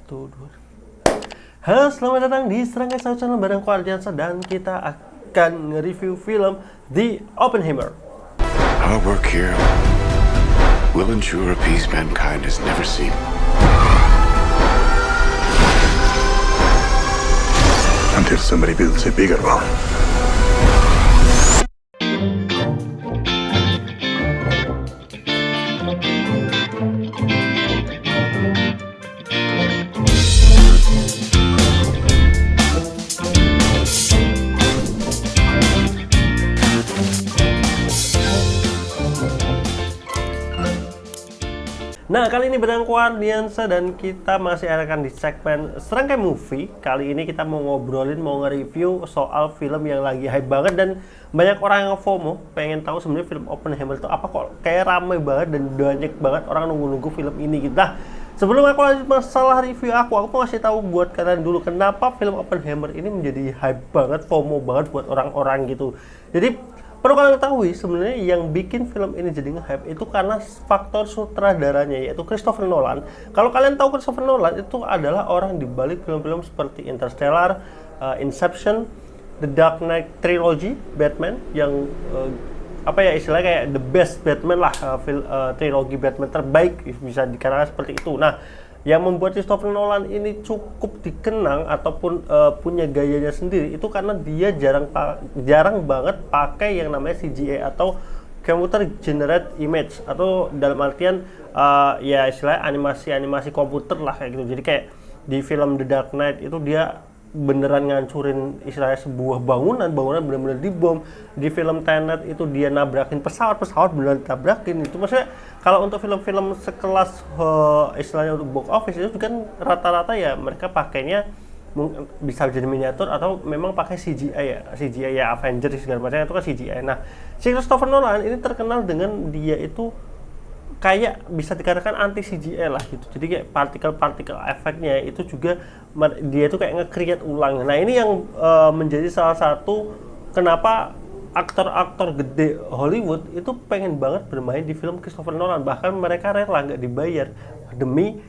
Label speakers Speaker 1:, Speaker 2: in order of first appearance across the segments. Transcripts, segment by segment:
Speaker 1: Satu, dua. Halo, selamat datang di Serangkai Saus Channel bareng aku Ardiansa dan kita akan nge-review film The Oppenheimer.
Speaker 2: Our work here will ensure a peace mankind has never seen. Until somebody builds a bigger one.
Speaker 1: Nah, kali ini bareng aku Ardiansa dan kita masih akan di segmen Serangkai Movie. Kali ini kita mau nge-review soal film yang lagi hype banget dan banyak orang yang FOMO pengen tahu sebenarnya film Oppenheimer itu apa, kok kayak ramai banget dan banyak banget orang nunggu-nunggu film ini gitu. Nah, sebelum aku lanjut masalah review aku mau ngasih tahu buat kalian dulu kenapa film Oppenheimer ini menjadi hype banget, FOMO banget buat orang-orang gitu. Jadi perlu kalian ketahui sebenarnya yang bikin film ini jadi nge-hype itu karena faktor sutradaranya, yaitu Christopher Nolan. Kalau kalian tahu Christopher Nolan itu adalah orang di balik film-film seperti Interstellar, Inception, The Dark Knight Trilogy, Batman yang istilahnya kayak the best Batman lah, trilogi Batman terbaik bisa dikatakan seperti itu. Nah, yang membuat Christopher Nolan ini cukup dikenang ataupun punya gayanya sendiri itu karena dia jarang banget pakai yang namanya CGI atau computer generate image, atau dalam artian ya istilahnya animasi komputer lah kayak gitu. Jadi kayak di film The Dark Knight itu dia beneran ngancurin istilahnya sebuah bangunan bener-bener dibom. Di film Tenet itu dia nabrakin pesawat beneran tabrakin. Itu maksudnya kalau untuk film-film sekelas istilahnya untuk box office itu kan rata-rata ya mereka pakainya bisa jadi miniatur atau memang pakai CGI ya Avengers segala macam itu kan CGI. Nah, si Christopher Nolan ini terkenal dengan dia itu kayak bisa dikatakan anti CGI lah gitu. Jadi kayak partikel efeknya itu juga dia itu kayak nge-create ulang. Nah, ini yang menjadi salah satu kenapa aktor-aktor gede Hollywood itu pengen banget bermain di film Christopher Nolan. Bahkan mereka rela nggak dibayar demi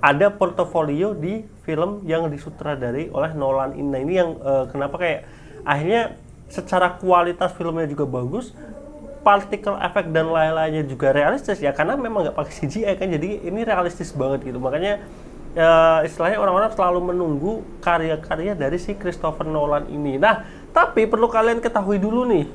Speaker 1: ada portofolio di film yang disutradari oleh Nolan ini. Nah, ini yang kenapa kayak akhirnya secara kualitas filmnya juga bagus, particle effect dan lain-lainnya juga realistis ya, karena memang nggak pakai CGI kan, jadi ini realistis banget gitu. Makanya istilahnya orang-orang selalu menunggu karya-karya dari si Christopher Nolan ini. Nah, tapi perlu kalian ketahui dulu nih,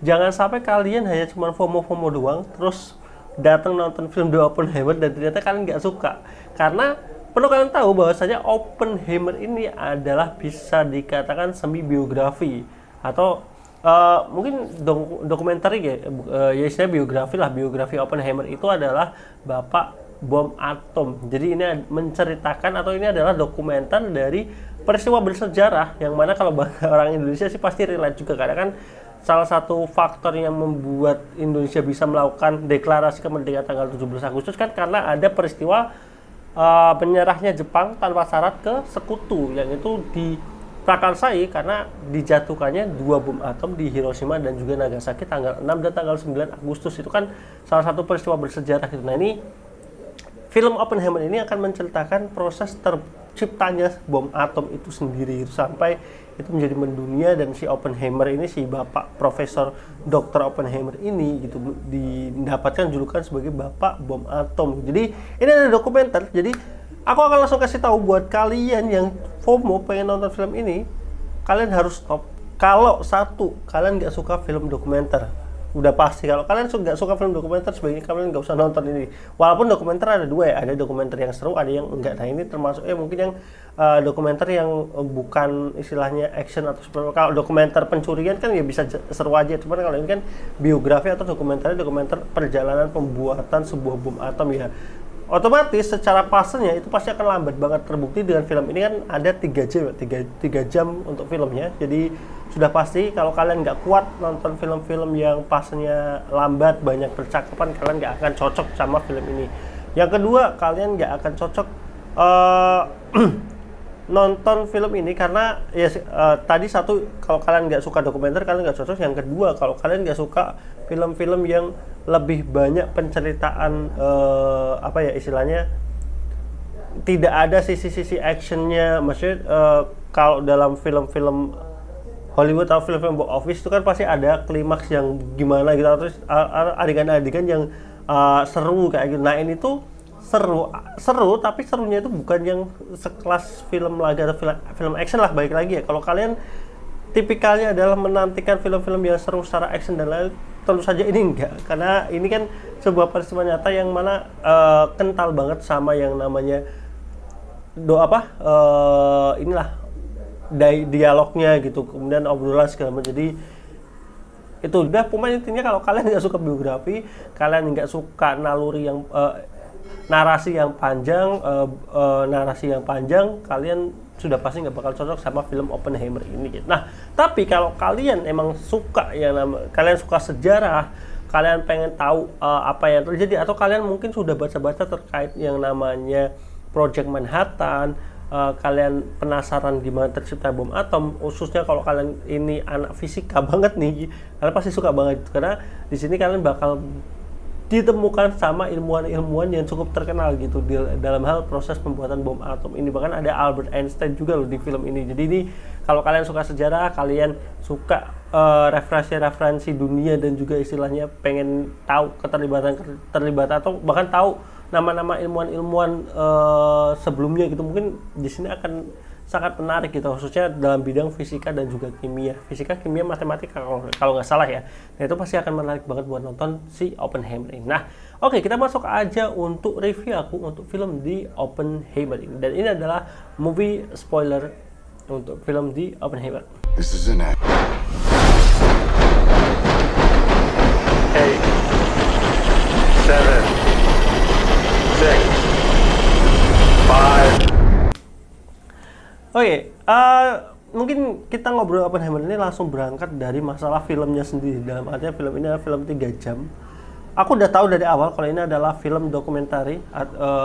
Speaker 1: jangan sampai kalian hanya cuma FOMO doang terus datang nonton film The Oppenheimer dan ternyata kalian nggak suka. Karena perlu kalian tahu bahwasanya Oppenheimer ini adalah bisa dikatakan semi biografi atau mungkin dokumenter ya istilah biografi Oppenheimer itu adalah bapak bom atom. Jadi ini menceritakan atau ini adalah dokumenter dari peristiwa bersejarah yang mana kalau orang Indonesia sih pasti relate juga, karena kan salah satu faktor yang membuat Indonesia bisa melakukan deklarasi kemerdekaan tanggal 17 Agustus kan karena ada peristiwa penyerahnya Jepang tanpa syarat ke sekutu, yang itu diprakarsai karena dijatuhkannya 2 bom atom di Hiroshima dan juga Nagasaki tanggal 6 dan tanggal 9 Agustus. Itu kan salah satu peristiwa bersejarah gitu. Nah, ini film Oppenheimer ini akan menceritakan proses terciptanya bom atom itu sendiri gitu, sampai itu menjadi mendunia, dan si Oppenheimer ini, si bapak Profesor Dr. Oppenheimer ini gitu mendapatkan julukan sebagai bapak bom atom. Jadi ini ada dokumenter. Jadi aku akan langsung kasih tahu buat kalian yang FOMO pengen nonton film ini, kalian harus stop kalau satu kalian nggak suka film dokumenter. Udah pasti kalau kalian nggak suka film dokumenter sebaiknya kalian nggak usah nonton ini. Walaupun dokumenter ada dua ya, ada dokumenter yang seru, ada yang enggak. Nah, ini termasuk mungkin yang dokumenter yang bukan istilahnya action atau seperti. Kalau dokumenter pencurian kan ya bisa seru aja, cuman kalau ini kan biografi atau dokumenter perjalanan pembuatan sebuah bom atom ya, otomatis secara pasarnya itu pasti akan lambat banget. Terbukti dengan film ini kan ada 3 jam untuk filmnya. Jadi sudah pasti kalau kalian nggak kuat nonton film-film yang pasarnya lambat, banyak percakapan, kalian nggak akan cocok sama film ini. Yang kedua, kalian nggak akan cocok nonton film ini karena ya tadi satu, kalau kalian nggak suka dokumenter kalian nggak cocok. Yang kedua, kalau kalian nggak suka film-film yang lebih banyak penceritaan istilahnya tidak ada sisi-sisi actionnya. Maksudnya kalau dalam film-film Hollywood atau film-film box office itu kan pasti ada klimaks yang gimana gitu, terus adegan-adegan yang seru kayak gitu. Nah ini tuh seru tapi serunya itu bukan yang sekelas film lagi atau film action lah. Balik lagi ya, kalau kalian tipikalnya adalah menantikan film-film yang seru secara action dan lain, tentu saja ini enggak, karena ini kan sebuah peristiwa nyata yang mana kental banget sama yang namanya inilah dialognya gitu, kemudian obrolan segala macam. Jadi itu udah pemain intinya. Kalau kalian nggak suka biografi, kalian nggak suka naluri yang narasi yang panjang, kalian sudah pasti nggak bakal cocok sama film Oppenheimer ini gitu. Nah tapi kalau kalian emang suka kalian suka sejarah, kalian pengen tahu apa yang terjadi, atau kalian mungkin sudah baca-baca terkait yang namanya Project Manhattan, kalian penasaran gimana tercipta bom atom, khususnya kalau kalian ini anak fisika banget nih, kalian pasti suka banget karena di sini kalian bakal ditemukan sama ilmuwan-ilmuwan yang cukup terkenal gitu dalam hal proses pembuatan bom atom ini. Bahkan ada Albert Einstein juga loh di film ini. Jadi ini kalau kalian suka sejarah, kalian suka referensi dunia, dan juga istilahnya pengen tahu keterlibatan atau bahkan tahu nama-nama ilmuwan-ilmuwan sebelumnya gitu, mungkin di sini akan sangat menarik gitu, khususnya dalam bidang fisika dan juga kimia, matematika kalau nggak salah ya. Nah itu pasti akan menarik banget buat nonton si Oppenheimer ini. Nah oke, kita masuk aja untuk review aku untuk film di Oppenheimer ini, dan ini adalah movie spoiler untuk film di Oppenheimer.
Speaker 2: This is an ad.
Speaker 3: 8, 7, 6, 5.
Speaker 1: Oke, mungkin kita ngobrol Oppenheimer ini langsung berangkat dari masalah filmnya sendiri. Dalam artinya film ini adalah film 3 jam. Aku udah tahu dari awal kalau ini adalah film dokumentari,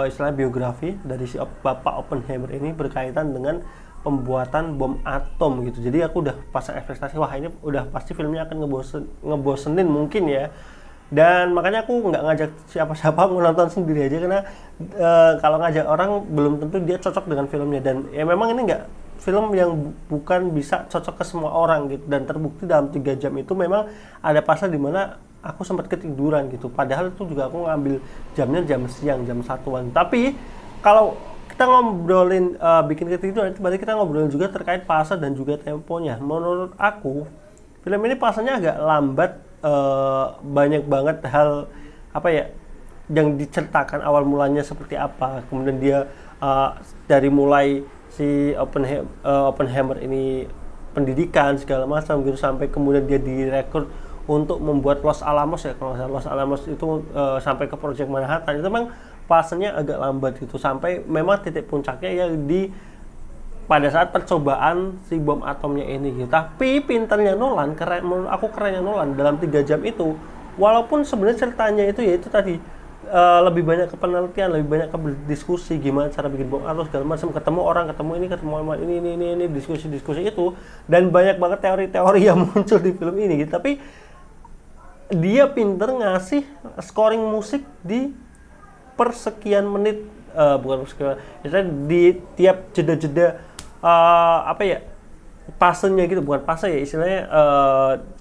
Speaker 1: istilah biografi dari si Bapak Oppenheimer ini berkaitan dengan pembuatan bom atom gitu. Jadi aku udah pasang ekspektasi, wah ini udah pasti filmnya akan ngebosenin mungkin ya. Dan makanya aku nggak ngajak siapa-siapa, aku nonton sendiri aja, karena kalau ngajak orang belum tentu dia cocok dengan filmnya. Dan ya memang ini nggak film yang bukan bisa cocok ke semua orang gitu, dan terbukti dalam 3 jam itu memang ada pasal dimana aku sempat ketiduran gitu, padahal itu juga aku ngambil jamnya jam siang, jam 1-an. Tapi kalau kita ngobrolin bikin ketiduran, itu berarti kita ngobrolin juga terkait fase dan juga temponya. Menurut aku film ini pasanya agak lambat, banyak banget hal apa ya yang diceritakan awal mulanya seperti apa, kemudian dia dari mulai si Oppenheimer ini pendidikan segala macam gitu, sampai kemudian dia direkrut untuk membuat Los Alamos ya, kalau nggak salah Los Alamos itu sampai ke Project Manhattan, itu memang fasenya agak lambat gitu, sampai memang titik puncaknya ya pada saat percobaan si bom atomnya ini gitu. Tapi pinternya Nolan, menurut aku kerennya Nolan dalam 3 jam itu, walaupun sebenarnya ceritanya itu ya itu tadi lebih banyak ke penelitian, lebih banyak ke diskusi gimana cara bikin bom atom segala macam, ketemu orang, ketemu ini diskusi itu, dan banyak banget teori-teori yang muncul di film ini gitu. Tapi dia pinter ngasih scoring musik di persekian menit, bukan persekian, di tiap jeda-jeda apa ya, pasenya gitu, bukan fase ya istilahnya,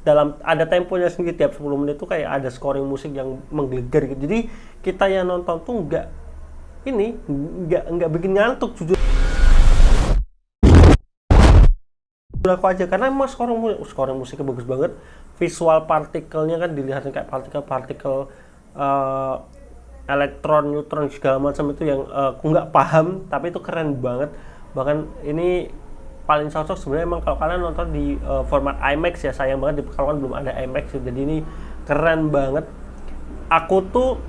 Speaker 1: dalam ada temponya sendiri, tiap 10 menit tuh kayak ada scoring musik yang menggelegar gitu. Jadi kita yang nonton tuh nggak bikin ngantuk jujur aku aja, karena emang scoring musiknya bagus banget. Visual partikelnya kan dilihatin kayak partikel elektron, neutron segala macam itu yang aku nggak paham, tapi itu keren banget. Bahkan ini paling cocok sebenarnya emang kalau kalian nonton di format IMAX ya, sayang banget kalau kan belum ada IMAX, jadi ini keren banget. Aku tuh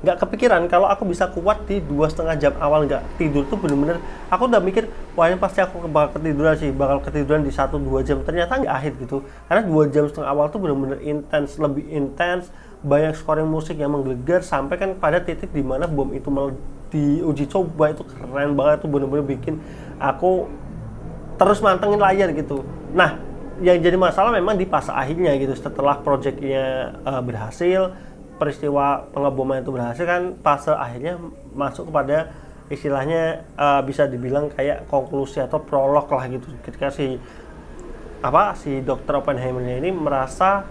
Speaker 1: nggak kepikiran kalau aku bisa kuat di 2,5 jam awal nggak tidur tuh, bener-bener aku udah mikir wah ini pasti aku bakal ketiduran di 1-2 jam, ternyata nggak akhir gitu, karena 2,5 jam awal tuh bener-bener lebih intens, banyak scoring musik yang menggelegar, sampai kan pada titik dimana bom itu mau diuji coba. Itu keren banget tuh, bener-bener bikin aku terus mantengin layar gitu. Nah yang jadi masalah memang di fase akhirnya gitu, setelah projectnya berhasil, peristiwa pengeboman itu berhasil kan fase akhirnya masuk kepada istilahnya bisa dibilang kayak konklusi atau prolog lah gitu, ketika si Dr. Oppenheimer ini merasa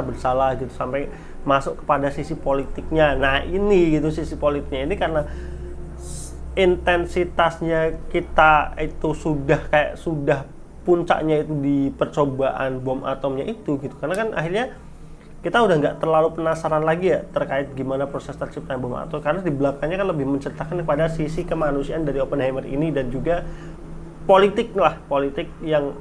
Speaker 1: bersalah gitu sampai masuk kepada sisi politiknya. Nah ini gitu, sisi politiknya ini karena intensitasnya kita itu sudah puncaknya itu di percobaan bom atomnya itu gitu, karena kan akhirnya kita udah nggak terlalu penasaran lagi ya terkait gimana proses terciptanya bom atom, karena di belakangnya kan lebih menceritakan kepada sisi kemanusiaan dari Oppenheimer ini dan juga politik yang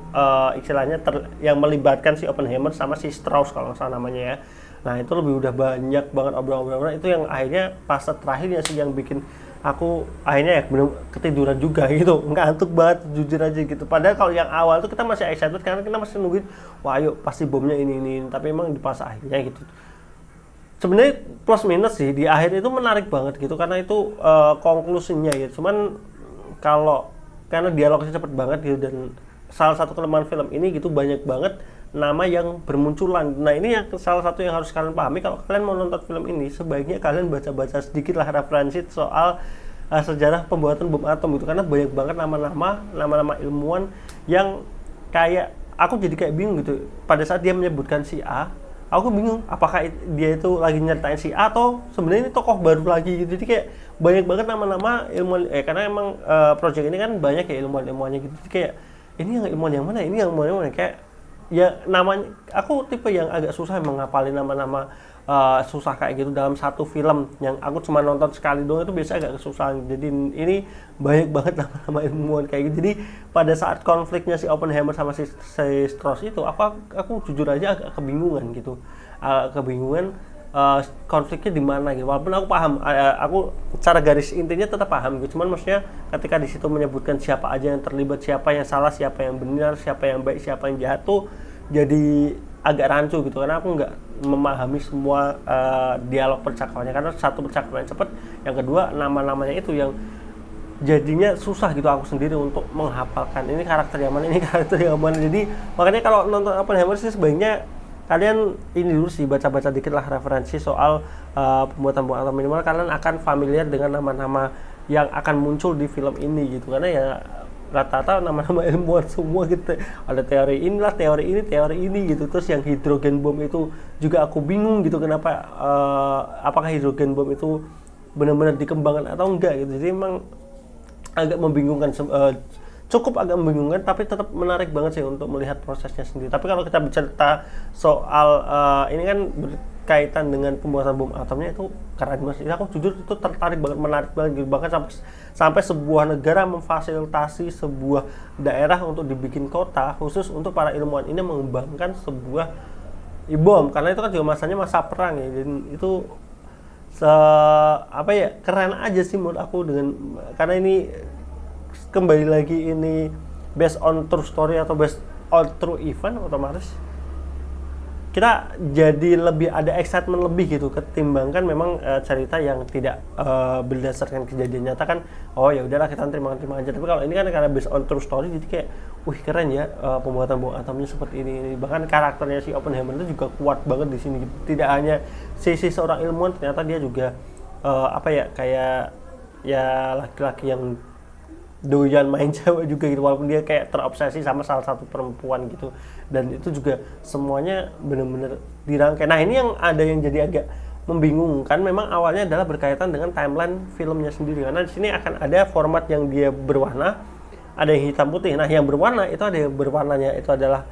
Speaker 1: istilahnya yang melibatkan si Oppenheimer sama si Strauss kalau nggak salah namanya ya. Nah itu udah banyak banget obrolan-obrolan itu yang akhirnya fase terakhirnya sih yang bikin aku akhirnya ya bener ketiduran juga gitu, ngantuk banget jujur aja gitu. Padahal kalau yang awal tuh kita masih excited karena kita masih nungguin, wah yuk pasti bomnya ini, tapi emang di fase akhirnya gitu. Sebenarnya plus minus sih di akhir itu menarik banget gitu karena itu konklusinya gitu. Cuman karena dialognya cepet banget gitu, dan salah satu kelemahan film ini gitu banyak banget nama yang bermunculan. Nah ini yang salah satu yang harus kalian pahami kalau kalian mau nonton film ini, sebaiknya kalian baca-baca sedikit lah referensi soal sejarah pembuatan bom atom gitu, karena banyak banget nama-nama ilmuwan yang kayak aku jadi kayak bingung gitu pada saat dia menyebutkan si A. Aku bingung apakah dia itu lagi nyeritain si A atau sebenarnya ini tokoh baru lagi gitu. Jadi kayak banyak banget nama-nama ilmuwan, karena emang project ini kan banyak ya ilmuwan-ilmuwannya gitu. Jadi kayak ini yang ilmuwan yang mana, ini yang ilmuwan yang mana, kayak ya namanya aku tipe yang agak susah mengapalin nama-nama susah kayak gitu dalam satu film yang aku cuma nonton sekali doang, itu biasa agak kesusahan. Jadi ini banyak banget nama-nama ilmuwan kayak gitu. Jadi pada saat konfliknya si Oppenheimer sama si Strauss itu aku jujur aja agak kebingungan gitu. Konfliknya di mana gitu. Walaupun aku paham, aku secara garis intinya tetap paham gitu. Cuman maksudnya ketika di situ menyebutkan siapa aja yang terlibat, siapa yang salah, siapa yang benar, siapa yang baik, siapa yang jahat tuh jadi agak rancu gitu, karena aku nggak memahami semua dialog percakapannya, karena satu percakapan cepat, yang kedua nama-namanya itu yang jadinya susah gitu aku sendiri untuk menghafalkan ini karakter yang mana, ini karakter yang mana. Jadi makanya kalau nonton Oppenheimer sih sebaiknya kalian ini dulu sih baca-baca dikit lah referensi soal pembuatan bom atom, minimal kalian akan familiar dengan nama-nama yang akan muncul di film ini gitu, karena ya rata-rata nama-nama ilmuwan semua gitu. Ada teori inilah, teori ini gitu. Terus yang hidrogen bom itu juga aku bingung gitu, kenapa apakah hidrogen bom itu benar-benar dikembangkan atau enggak gitu. Jadi emang agak membingungkan, cukup agak membingungkan, tapi tetap menarik banget sih untuk melihat prosesnya sendiri. Tapi kalau kita bicara soal ini kan berkaitan dengan pembuatan bom atomnya, itu keren banget. Aku jujur itu tertarik banget, menarik banget gitu. Bahkan sampai sebuah negara memfasilitasi sebuah daerah untuk dibikin kota khusus untuk para ilmuwan ini mengembangkan sebuah bom, karena itu kan juga masanya masa perang ya. Dan itu keren aja sih menurut aku, karena ini kembali lagi ini based on true story atau based on true event, otomatis kita jadi lebih ada excitement lebih gitu ketimbangkan memang cerita yang tidak berdasarkan kejadian nyata kan. Oh ya udahlah kita terima aja. Tapi kalau ini kan karena based on true story, jadi kayak wih keren ya pembuatan bom atomnya seperti ini. Bahkan karakternya si Oppenheimer itu juga kuat banget di sini. Tidak hanya sisi seorang ilmuwan, ternyata dia juga kayak ya laki-laki yang doyan main cewek juga gitu, walaupun dia kayak terobsesi sama salah satu perempuan gitu. Dan itu juga semuanya benar-benar dirangkai. Nah ini yang ada yang jadi agak membingungkan, memang awalnya adalah berkaitan dengan timeline filmnya sendiri, karena di sini akan ada format yang dia berwarna, ada yang hitam putih. Nah yang berwarna itu ada yang berwarnanya itu adalah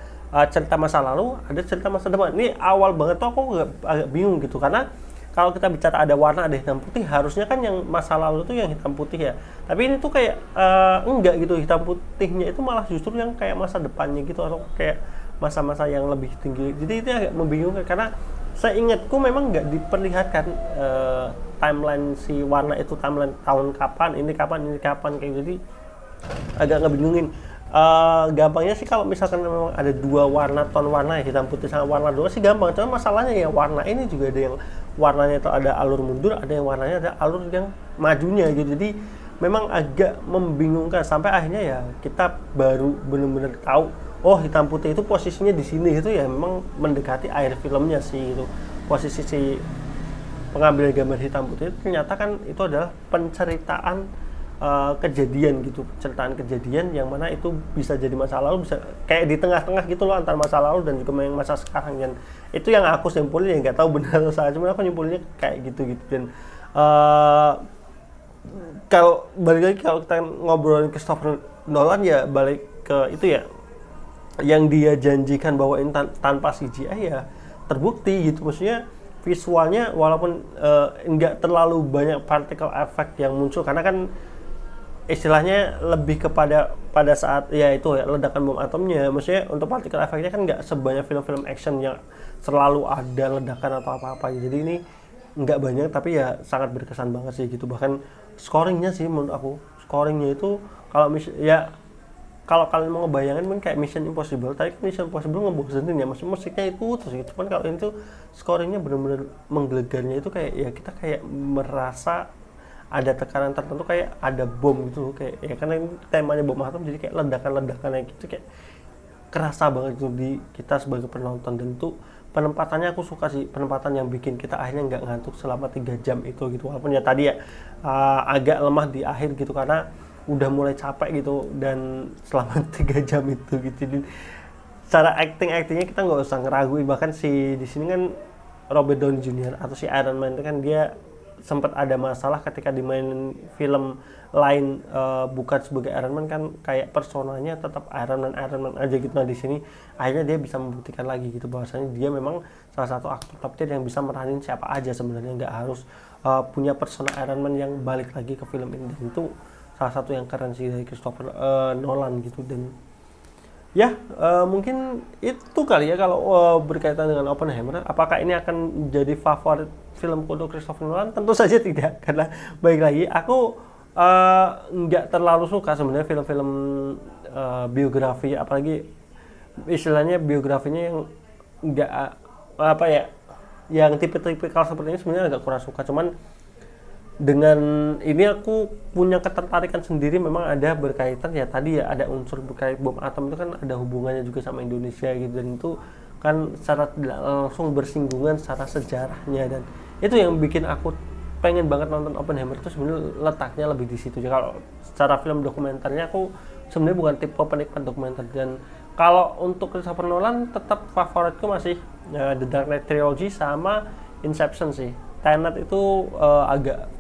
Speaker 1: cerita masa lalu, ada cerita masa depan. Ini awal banget tuh aku agak bingung gitu, karena kalau kita bicara ada warna, ada hitam putih, harusnya kan yang masa lalu tuh yang hitam putih ya. Tapi ini tuh kayak enggak gitu, hitam putihnya itu malah justru yang kayak masa depannya gitu, atau kayak masa-masa yang lebih tinggi. Jadi itu agak membingungkan, karena seingatku memang nggak diperlihatkan timeline si warna itu, timeline tahun kapan, ini kapan kayak gitu. Jadi agak ngebingungin. Gampangnya sih kalau misalkan memang ada dua warna, ton warna ya, hitam putih sama warna dua sih gampang. Cuma masalahnya ya warna ini juga ada yang warnanya itu ada alur mundur, ada yang warnanya ada alur yang majunya gitu. Jadi memang agak membingungkan, sampai akhirnya ya kita baru benar-benar tahu oh hitam putih itu posisinya di sini gitu ya, memang mendekati akhir filmnya sih itu posisi si pengambilan gambar hitam putih itu ternyata kan itu adalah penceritaan kejadian gitu, penceritaan kejadian yang mana itu bisa jadi masa lalu, bisa kayak di tengah-tengah gitu loh antara masa lalu dan juga yang masa sekarang. Dan itu yang aku simpulin, ya nggak tahu benar atau salah, cuma aku nyimpulinnya kayak gitu. Dan kalau balik lagi, kalau kita ngobrolin Christopher Nolan ya balik ke itu ya, yang dia janjikan bahwa ini tanpa CGI ya terbukti gitu. Maksudnya visualnya walaupun nggak terlalu banyak particle effect yang muncul, karena kan istilahnya lebih kepada pada saat ya itu ya ledakan bom atomnya. Maksudnya untuk particle effect-nya kan nggak sebanyak film-film action yang selalu ada ledakan atau apa-apa. Jadi ini nggak banyak, tapi ya sangat berkesan banget sih gitu. Bahkan scoringnya sih menurut aku, scoringnya itu kalau ya kalau kalian mau ngebayangin kan kayak Mission Impossible, tapi Mission Impossible ngebosenin ya, maksudnya musiknya itu terus gitu. Cuman kalau ini tuh scoringnya benar-benar menggelegarnya, itu kayak ya kita kayak merasa ada tekanan tertentu, kayak ada bom gitu, kayak ya karena ini temanya bom atom, jadi kayak ledakan-ledakannya gitu kayak kerasa banget gitu di kita sebagai penonton. Dan itu penempatannya aku suka sih, penempatan yang bikin kita akhirnya nggak ngantuk selama 3 jam itu gitu. Walaupun ya tadi ya agak lemah di akhir gitu karena udah mulai capek gitu, dan selama 3 jam itu gitu. Jadi secara actingnya kita nggak usah ngeraguin. Bahkan si di sini kan Robert Downey Jr. atau si Iron Man itu kan dia sempat ada masalah ketika dimainin film lain bukan sebagai Iron Man, kan kayak personanya tetap Iron Man aja gitu. Nah di sini akhirnya dia bisa membuktikan lagi gitu bahwasanya dia memang salah satu aktor top tier yang bisa meranin siapa aja sebenarnya, nggak harus punya persona Iron Man yang balik lagi ke film ini. Dan itu salah satu yang keren sih dari Christopher Nolan gitu. Dan ya mungkin itu kali ya kalau berkaitan dengan Oppenheimer. Apakah ini akan jadi favorit film untuk Christopher Nolan? Tentu saja tidak, karena baik lagi aku nggak terlalu suka sebenarnya film-film biografi, apalagi istilahnya biografinya yang nggak apa ya, yang tipe-tipikal seperti ini sebenarnya agak kurang suka. Cuman dengan ini aku punya ketertarikan sendiri, memang ada berkaitan ya tadi ya, ada unsur berkait bom atom itu kan ada hubungannya juga sama Indonesia gitu, dan itu kan secara tidak langsung bersinggungan secara sejarahnya. Dan itu yang bikin aku pengen banget nonton Oppenheimer, itu sebenarnya letaknya lebih di situ. Kalau secara film dokumenternya aku sebenarnya bukan tipe penikmat dokumenter. Dan kalau untuk Christopher Nolan tetap favoritku masih The Dark Knight Trilogy sama Inception sih. Tenet itu agak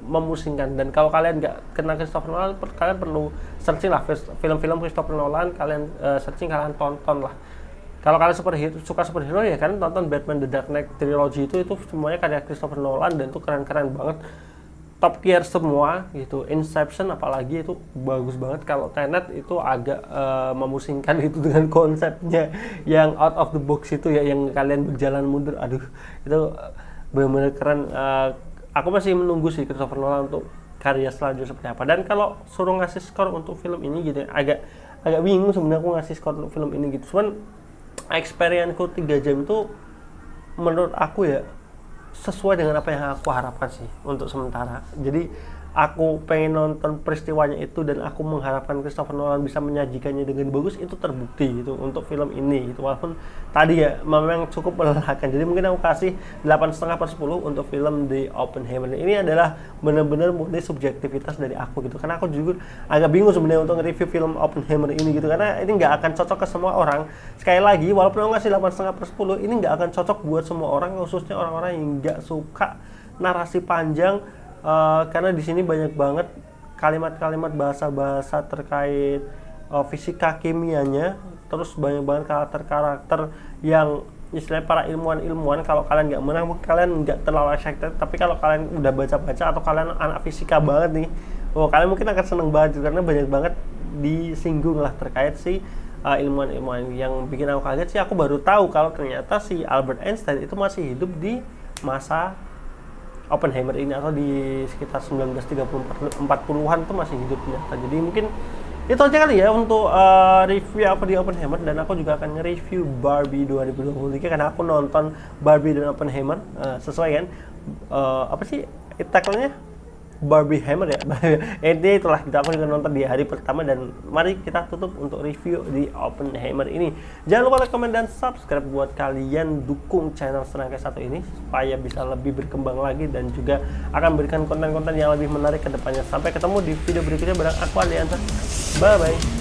Speaker 1: memusingkan. Dan kalau kalian nggak kenal Christopher Nolan, kalian perlu searching lah film-film Christopher Nolan, kalian searching, kalian tonton lah. Kalau kalian suka superhero ya kan tonton Batman The Dark Knight Trilogy, itu semuanya karya Christopher Nolan dan itu keren-keren banget, top tier semua gitu. Inception apalagi itu bagus banget. Kalau Tenet itu agak memusingkan itu dengan konsepnya yang out of the box itu ya, yang kalian berjalan mundur, aduh itu benar-benar keren. Aku masih menunggu sih Christopher Nolan untuk karya selanjutnya seperti apa. Dan kalau suruh ngasih skor untuk film ini gitu agak bingung sebenarnya aku ngasih skor untuk film ini gitu. Cuman experience-ku 3 jam itu menurut aku ya sesuai dengan apa yang aku harapkan sih untuk sementara. Jadi aku pengen nonton peristiwanya itu, dan aku mengharapkan Christopher Nolan bisa menyajikannya dengan bagus, itu terbukti gitu untuk film ini gitu. Walaupun tadi ya memang cukup melelahkan. Jadi mungkin aku kasih 8,5/10 untuk film The Oppenheimer. Ini adalah benar-benar murni subjektivitas dari aku gitu, karena aku juga agak bingung sebenarnya untuk nge-review film Oppenheimer ini gitu, karena ini nggak akan cocok ke semua orang. Sekali lagi, walaupun aku ngasih 8,5/10, ini nggak akan cocok buat semua orang, khususnya orang-orang yang nggak suka narasi panjang. Karena di sini banyak banget kalimat-kalimat bahasa-bahasa terkait fisika kimianya, terus banyak banget karakter-karakter yang istilahnya para ilmuwan. Kalau kalian nggak menang, kalian nggak terlalu excited, tapi kalau kalian udah baca-baca atau kalian anak fisika banget nih, kalian mungkin akan seneng banget karena banyak banget disinggung lah terkait si ilmuwan-ilmuwan. Yang bikin aku kaget sih, aku baru tahu kalau ternyata si Albert Einstein itu masih hidup di masa Oppenheimer ini, atau di sekitar 1930-40-an tuh masih hidup ternyata. Jadi mungkin itu aja kali ya untuk review apa di Oppenheimer. Dan aku juga akan nge-review Barbie 2023 karena aku nonton Barbie dan Oppenheimer sesuai kan apa sih tagline-nya, Barbie Hammer ya. Ini itulah kita aku juga nonton di hari pertama dan mari kita tutup untuk review di Oppenheimer ini. Jangan lupa like, komen dan subscribe buat kalian dukung channel Serangkai 1 ini supaya bisa lebih berkembang lagi dan juga akan berikan konten-konten yang lebih menarik ke depannya. Sampai ketemu di video berikutnya bareng aku Aliansa. Bye bye.